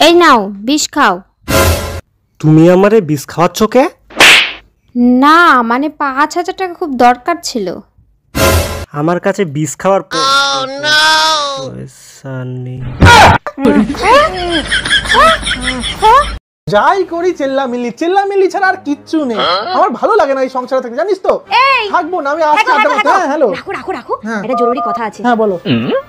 এই নাও বিষ খাও। তুমি আমারে বিষ খাওয়াচ্ছ কে? না মানে ৫,০০০ টাকা খুব দরকার ছিল। আমার কাছে বিষ খাওয়ার পয়সা নেই। যাই করি চেল্লামিল্লি ছাড়া আর কিচ্ছু নেই। আমার ভালো লাগে না এই সংসারে থাকতে, জানিস তো। থাকবো না আমি। আসছি। হ্যাঁ হ্যালো, রাখো একটা জরুরি কথা আছে। হ্যাঁ বলো।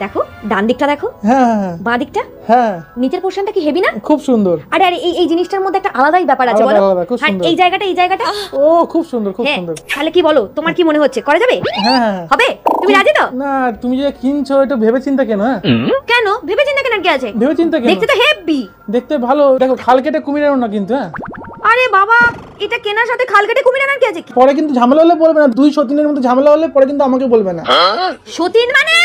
দেখো ডান দিকটা দেখো, হ্যাঁ বাঁ দিকটা, হ্যাঁ নিচের পোরশনটা কি হেভি না? খুব সুন্দর। আরে এই জিনিসটার মধ্যে একটা আলাদাই ব্যাপার আছে বলো। আর এই জায়গাটা ও খুব সুন্দর, খুব সুন্দর। তাহলে কি বলো, তোমার কি মনে হচ্ছে করা যাবে? হ্যাঁ হবে? তুমি রাজি তো? না তুমি যে কিনছো এটা ভেবে চিন্তা কেন? কেন ভেবে চিন্তা কেন? কি আছে ভেবে চিন্তা কেন? দেখতে তো হেভি, দেখতে ভালো। দেখো খাল কেটে কুমির আনো না কিন্তু। হ্যাঁ আরে বাবা, এটা কেনার সাথে খাল কেটে কুমির আনার কি আছে? পরে কিন্তু ঝামেলা হলে বলবে না। 2 সতীনের মধ্যে ঝামেলা হলে পরে কিন্তু আমাকে বলবে না। সতীন মানে?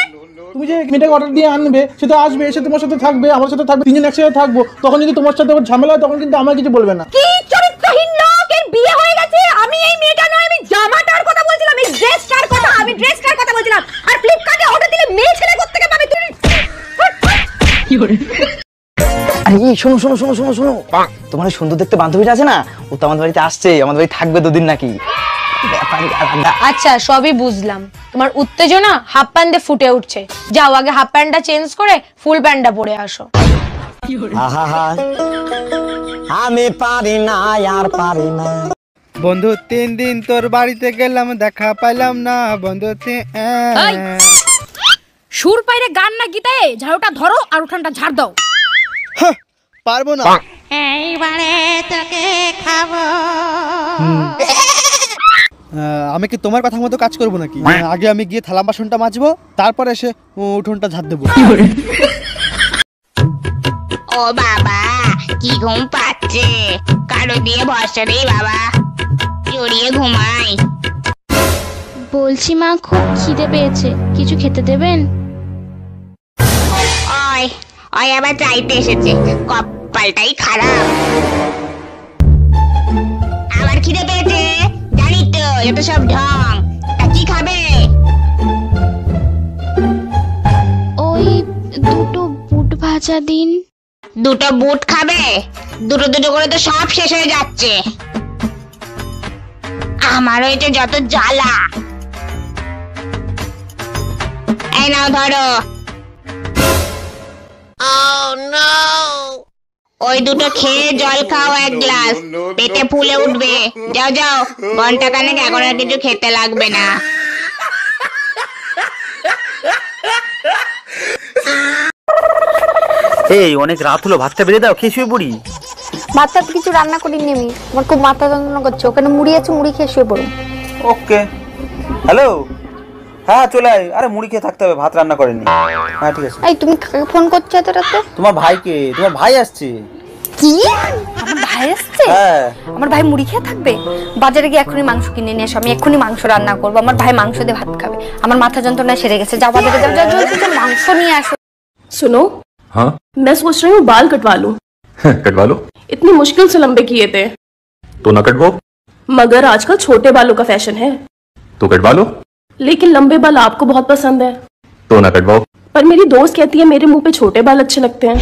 তুমি যে মেয়েটাকে অর্ডার দিয়ে আনবে, সে তো আসবে, এসে তোমার সাথে থাকবে, আমার সাথে থাকবে, 3 জন একসাথে থাকবো। তখন যদি তোমার সাথে ঝামেলা হয় তখন কিন্তু আমার কিছু বলবে না। কি চরিত্রহীন লোক! এর বিয়ে হয়ে গেছে। আমি এই মেয়েটা নয়, আমি জামাটার কথা বলছিলাম, এই ড্রেসটার কথা, আমি ড্রেসটার কথা বলছিলাম। আর ফ্লিপকার্টে অর্ডার দিলে মেয়ে ছেলে করতে কে পাবে? তুই কি করে? আরে এই শোনো, তোমার সুন্দর দেখতে বান্ধবীটা আছে না, ও তো আমাদের বাড়িতে আসছে, আমাদের বাড়ি থাকবে 2 দিন নাকি। আচ্ছা সবই বুঝলাম, তোমার উত্তেজনা হাফ প্যান্টে ফুটে উঠছে। যাও আগে হাফ প্যান্টটা চেঞ্জ করে ফুল প্যান্টটা পরে আসো। আমি পারি না, আর পারি না। বন্ধু 3 দিন তোর বাড়িতে গেলাম, দেখা পাইলাম না বন্ধু। সুর পাইরে গান না গীতে ঝাড়ুটা ধরো আর উঠানটা ঝাড় দাও। পারবো না। এইবারে তোকে খাবো। আমি কি তোমার কথা মতো কাজ করবো নাকি? আগে আমি গিয়ে থালা বাসনটা মাজবো, তারপর এসে উঠোনটা ঝাড় দেবো। ও বাবা, কি ঘুম পাচ্ছে। কারো দিয়ে ভরসা নেই বাবা, জড়িয়ে ঘুমাই। বলছি মা খুব খিদে পেয়েছে, কিছু খেতে দেবেন? ওই আবার চাইতে এসেছে, কপালটাই খারাপ। আবার খিদে পেয়েছে, জানি তো, যত সব ঢং। তা কি খাবে? ওই 2টো বুট ভাজা দিন। 2টো বুট খাবে? 2টো করে তো সব শেষ হয়ে যাচ্ছে। আমারও এটা যত জ্বালা। এই নাও ধরো। ওই 2টো খেয়ে জল খাও 1 গ্লাস, পেটে ফুলে উঠবে। যাও ঘন্টা খানেক এখন আর কিছু খেতে লাগবে না। এই অনেক রাত হলো, ভাতটা বেড়ে দাও, খেয়ে শুয়ে পড়ি। ভাতটা কিছু রান্না করিনি আমি, আমার খুব মাথা যন্ত্রণা করছে। ওখানে মুড়ি আছে, মুড়ি খেয়ে শুয়ে পড়ুন। ওকে। হ্যালো, হ্যাঁ চলে আয়। আরে মুড়ি খেয়ে থাকতে হবে, ভাত রান্না করেনি। হ্যাঁ ঠিক আছে। এই তুমি কাকে ফোন করছো এত রাতে? তোমার ভাইকে। তোমার ভাই আসছে। কি? আমার ভাই আসছে? হ্যাঁ। আমার ভাই মুড়ি খেয়ে থাকবে? বাজারে গিয়ে এখনই মাংস কিনে নিয়ে এসো, আমি এক্ষুনি মাংস রান্না করবো। আমার ভাই মাংস দিয়ে ভাত খাবে। আমার মাথা যন্ত্রণা সেরে গেছে। যাও বাজারে যাও, জলদি মাংস নিয়ে আসো। सुनो, हाँ मैं सोच रही हूँ बाल कटवा लूं। कटवा लो। इतनी मुश्किल से लंबे किए थे तो ना कटवाओ। मगर आजकल छोटे बालों का फैशन है। तो कटवा लो। लेकिन लंबे बाल आपको बहुत पसंद है। तो ना कटवाओ। पर मेरी दोस्त कहती है मेरे मुंह पे छोटे बाल अच्छे लगते हैं।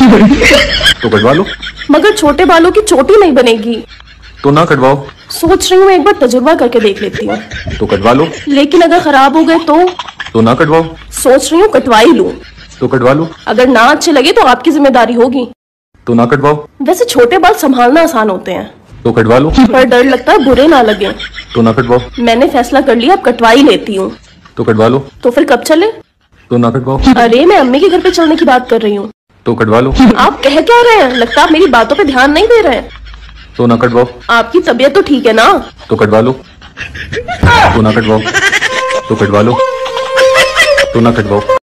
तो कटवा लो। मगर छोटे बालों की चोटी नहीं बनेगी। तो ना कटवाओ। सोच रही हूँ मैं एक बार तजुर्बा करके देख लेती हूँ। तो कटवा लो। लेकिन अगर खराब हो गए तो ना कटवाओ। सोच रही हूँ कटवा ही लूं। तो कटवा लो। अगर ना अच्छे लगे तो आपकी जिम्मेदारी होगी। तो ना कटवाओ। वैसे छोटे बाल संभालना आसान होते हैं, तो कटवा लो। पर डर लगता है बुरे ना लगे। तो ना कटवाओ। मैंने फैसला कर लिया, अब कटवा ही लेती हूँ। तो कटवा लो। तो फिर कब चले? तो ना कटवाओ। अरे मैं अम्मी के घर पे चलने की बात कर रही हूँ। तो कटवा लो। आप कह क्या रहे हैं? लगता है आप मेरी बातों पे ध्यान नहीं दे रहे हैं। तो ना कटवाओ। आपकी तबीयत तो ठीक है ना? तो कटवा लो। तो ना कटवाओ। तो कटवा लो। तो ना कटवाओ।